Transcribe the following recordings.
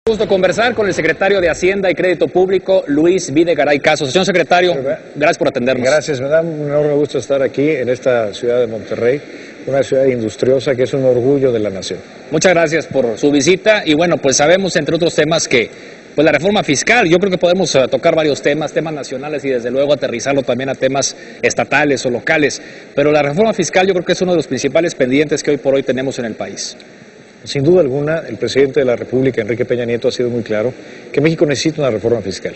Gusto conversar con el secretario de Hacienda y Crédito Público, Luis Videgaray Caso. Señor secretario, gracias por atendernos. Gracias, me da un enorme gusto estar aquí en esta ciudad de Monterrey, una ciudad industriosa que es un orgullo de la nación. Muchas gracias por su visita y bueno, pues sabemos entre otros temas que pues la reforma fiscal, yo creo que podemos tocar varios temas nacionales y desde luego aterrizarlo también a temas estatales o locales, pero la reforma fiscal yo creo que es uno de los principales pendientes que hoy por hoy tenemos en el país. Sin duda alguna, el presidente de la República, Enrique Peña Nieto, ha sido muy claro que México necesita una reforma fiscal.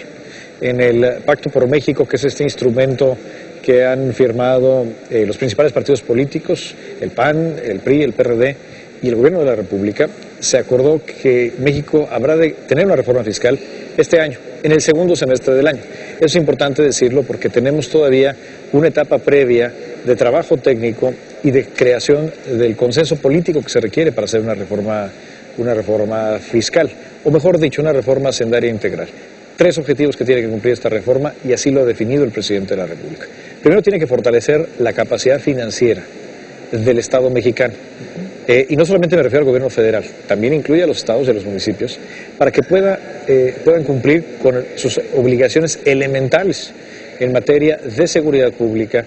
En el Pacto por México, que es este instrumento que han firmado los principales partidos políticos, el PAN, el PRI, el PRD y el Gobierno de la República, se acordó que México habrá de tener una reforma fiscal este año, en el segundo semestre del año. Es importante decirlo porque tenemos todavía una etapa previa de trabajo técnico y de creación del consenso político que se requiere para hacer una reforma fiscal, o mejor dicho, una reforma hacendaria integral. Tres objetivos que tiene que cumplir esta reforma y así lo ha definido el presidente de la República. Primero, tiene que fortalecer la capacidad financiera del Estado mexicano. Y no solamente me refiero al gobierno federal, también incluye a los estados y a los municipios, para que puedan cumplir con sus obligaciones elementales en materia de seguridad pública,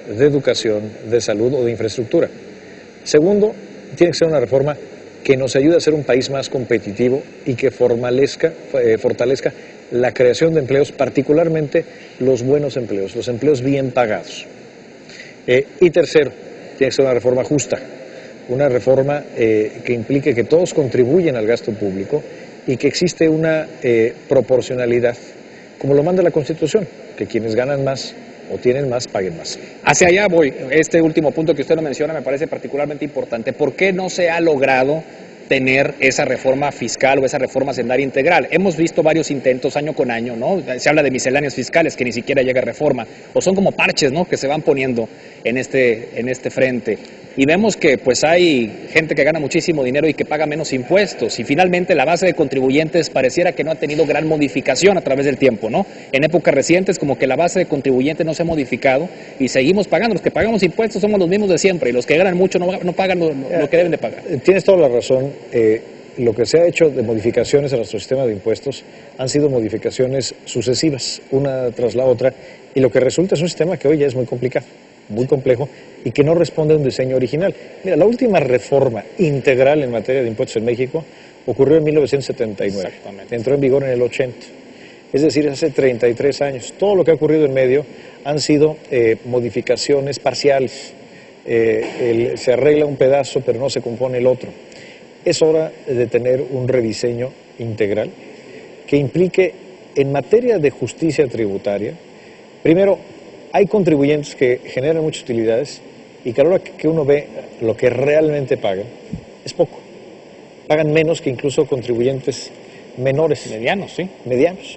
de educación, de salud o de infraestructura. Segundo, tiene que ser una reforma que nos ayude a ser un país más competitivo y que fortalezca la creación de empleos, particularmente los buenos empleos, los empleos bien pagados. Y tercero, tiene que ser una reforma justa, una reforma que implique que todos contribuyen al gasto público y que existe una proporcionalidad, como lo manda la Constitución, que quienes ganan más o tienen más, paguen más. Hacia allá voy. Este último punto que usted lo menciona me parece particularmente importante. ¿Por qué no se ha logrado tener esa reforma fiscal o esa reforma hacendaria integral? Hemos visto varios intentos año con año, ¿no? Se habla de misceláneas fiscales que ni siquiera llega a reforma, o son como parches, ¿no?, que se van poniendo en este frente. Y vemos que pues hay gente que gana muchísimo dinero y que paga menos impuestos, y finalmente la base de contribuyentes pareciera que no ha tenido gran modificación a través del tiempo, ¿no? En épocas recientes como que la base de contribuyentes no se ha modificado y seguimos pagando. Los que pagamos impuestos somos los mismos de siempre y los que ganan mucho no pagan lo que deben de pagar. Tienes toda la razón. Lo que se ha hecho de modificaciones a nuestro sistema de impuestos han sido modificaciones sucesivas, una tras la otra, y lo que resulta es un sistema que hoy ya es muy complicado, muy complejo, y que no responde a un diseño original. Mira, la última reforma integral en materia de impuestos en México ocurrió en 1979, entró en vigor en el 80, es decir, hace 33 años. Todo lo que ha ocurrido en medio han sido modificaciones parciales, se arregla un pedazo pero no se compone el otro. Es hora de tener un rediseño integral que implique, en materia de justicia tributaria, primero, hay contribuyentes que generan muchas utilidades y que a la hora que uno ve lo que realmente pagan, es poco. Pagan menos que incluso contribuyentes menores. Medianos, sí. Medianos.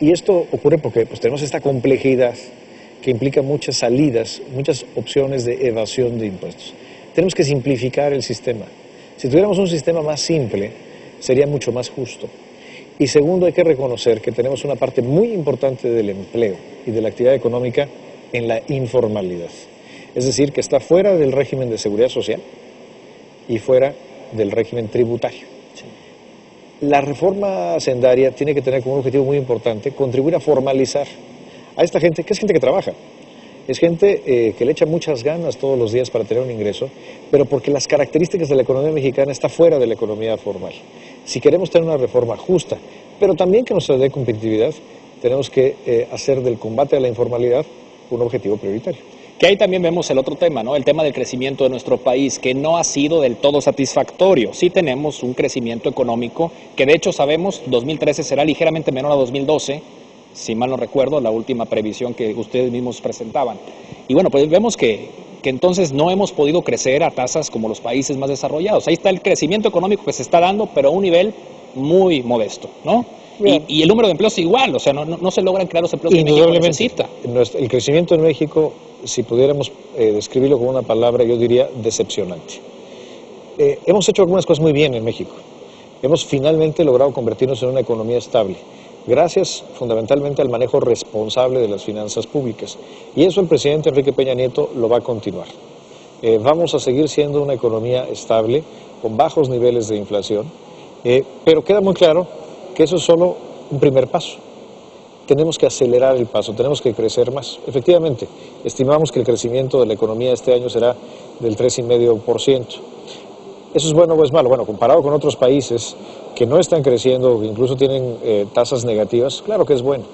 Y esto ocurre porque pues, tenemos esta complejidad que implica muchas salidas, muchas opciones de evasión de impuestos. Tenemos que simplificar el sistema. Si tuviéramos un sistema más simple, sería mucho más justo. Y segundo, hay que reconocer que tenemos una parte muy importante del empleo y de la actividad económica en la informalidad. Es decir, que está fuera del régimen de seguridad social y fuera del régimen tributario. Sí. La reforma hacendaria tiene que tener como un objetivo muy importante contribuir a formalizar a esta gente, que es gente que trabaja. Es gente que le echa muchas ganas todos los días para tener un ingreso, pero porque las características de la economía mexicana están fuera de la economía formal. Si queremos tener una reforma justa, pero también que nos dé competitividad, tenemos que hacer del combate a la informalidad un objetivo prioritario. Que ahí también vemos el otro tema, ¿no? El tema del crecimiento de nuestro país, que no ha sido del todo satisfactorio. Sí tenemos un crecimiento económico que de hecho sabemos 2013 será ligeramente menor a 2012, si mal no recuerdo, la última previsión que ustedes mismos presentaban. Y bueno, pues vemos que entonces no hemos podido crecer a tasas como los países más desarrollados. Ahí está el crecimiento económico que se está dando, pero a un nivel muy modesto, ¿no? Y el número de empleos igual, o sea, no se logran crear los empleos que México necesita. El crecimiento en México, si pudiéramos describirlo con una palabra, yo diría decepcionante. Hemos hecho algunas cosas muy bien en México. Hemos finalmente logrado convertirnos en una economía estable, gracias fundamentalmente al manejo responsable de las finanzas públicas. Y eso el presidente Enrique Peña Nieto lo va a continuar. Vamos a seguir siendo una economía estable, con bajos niveles de inflación, pero queda muy claro que eso es solo un primer paso. Tenemos que acelerar el paso, tenemos que crecer más. Efectivamente, estimamos que el crecimiento de la economía este año será del 3,5%. ¿Eso es bueno o es malo? Bueno, comparado con otros países que no están creciendo, que incluso tienen tasas negativas, claro que es bueno,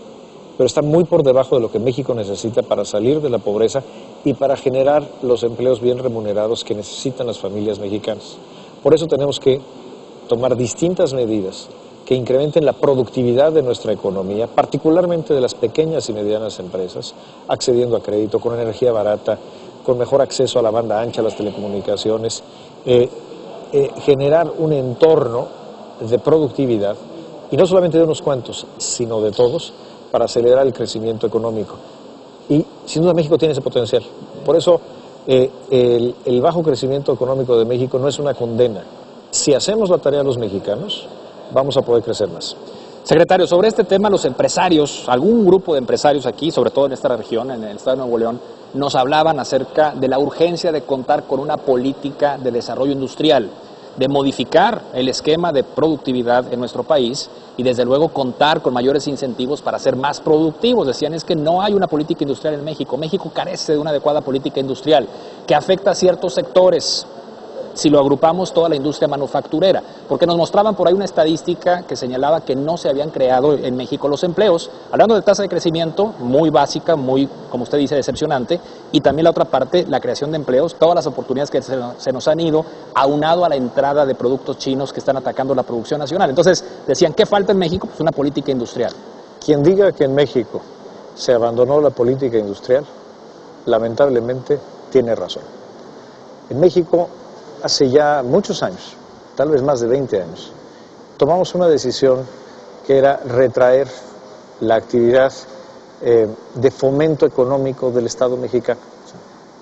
pero está muy por debajo de lo que México necesita para salir de la pobreza y para generar los empleos bien remunerados que necesitan las familias mexicanas. Por eso tenemos que tomar distintas medidas que incrementen la productividad de nuestra economía, particularmente de las pequeñas y medianas empresas, accediendo a crédito, con energía barata, con mejor acceso a la banda ancha, a las telecomunicaciones, generar un entorno de productividad, y no solamente de unos cuantos, sino de todos, para acelerar el crecimiento económico. Y sin duda México tiene ese potencial. Por eso el bajo crecimiento económico de México no es una condena. Si hacemos la tarea los mexicanos, vamos a poder crecer más. Secretario, sobre este tema los empresarios, algún grupo de empresarios aquí, sobre todo en esta región, en el estado de Nuevo León, nos hablaban acerca de la urgencia de contar con una política de desarrollo industrial, de modificar el esquema de productividad en nuestro país y desde luego contar con mayores incentivos para ser más productivos. Decían, es que no hay una política industrial en México. México carece de una adecuada política industrial que afecta a ciertos sectores, si lo agrupamos toda la industria manufacturera, porque nos mostraban por ahí una estadística que señalaba que no se habían creado en México los empleos, hablando de tasa de crecimiento muy básica, muy, como usted dice, decepcionante, y también la otra parte, la creación de empleos, todas las oportunidades que se nos han ido, aunado a la entrada de productos chinos que están atacando la producción nacional. Entonces, decían, ¿qué falta en México? Pues una política industrial. Quien diga que en México se abandonó la política industrial, lamentablemente tiene razón. En México, hace ya muchos años, tal vez más de 20 años, tomamos una decisión que era retraer la actividad de fomento económico del Estado mexicano.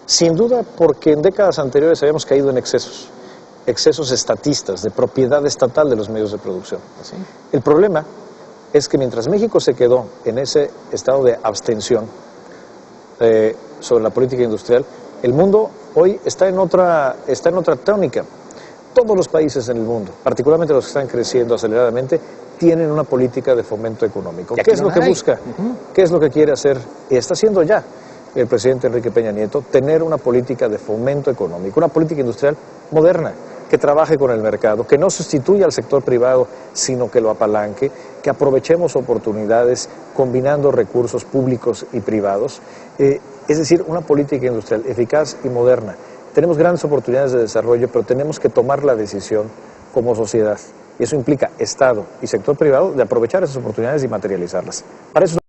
Sin duda porque en décadas anteriores habíamos caído en excesos estatistas, de propiedad estatal de los medios de producción. ¿Sí? El problema es que mientras México se quedó en ese estado de abstención sobre la política industrial, el mundo hoy está en otra tónica. Todos los países en el mundo, particularmente los que están creciendo aceleradamente, tienen una política de fomento económico. ¿Qué es lo que busca? ¿Qué es lo que quiere hacer? Y está haciendo ya el presidente Enrique Peña Nieto, tener una política de fomento económico, una política industrial moderna, que trabaje con el mercado, que no sustituya al sector privado, sino que lo apalanque, que aprovechemos oportunidades combinando recursos públicos y privados, es decir, una política industrial eficaz y moderna. Tenemos grandes oportunidades de desarrollo, pero tenemos que tomar la decisión como sociedad, y eso implica Estado y sector privado de aprovechar esas oportunidades y materializarlas. Para eso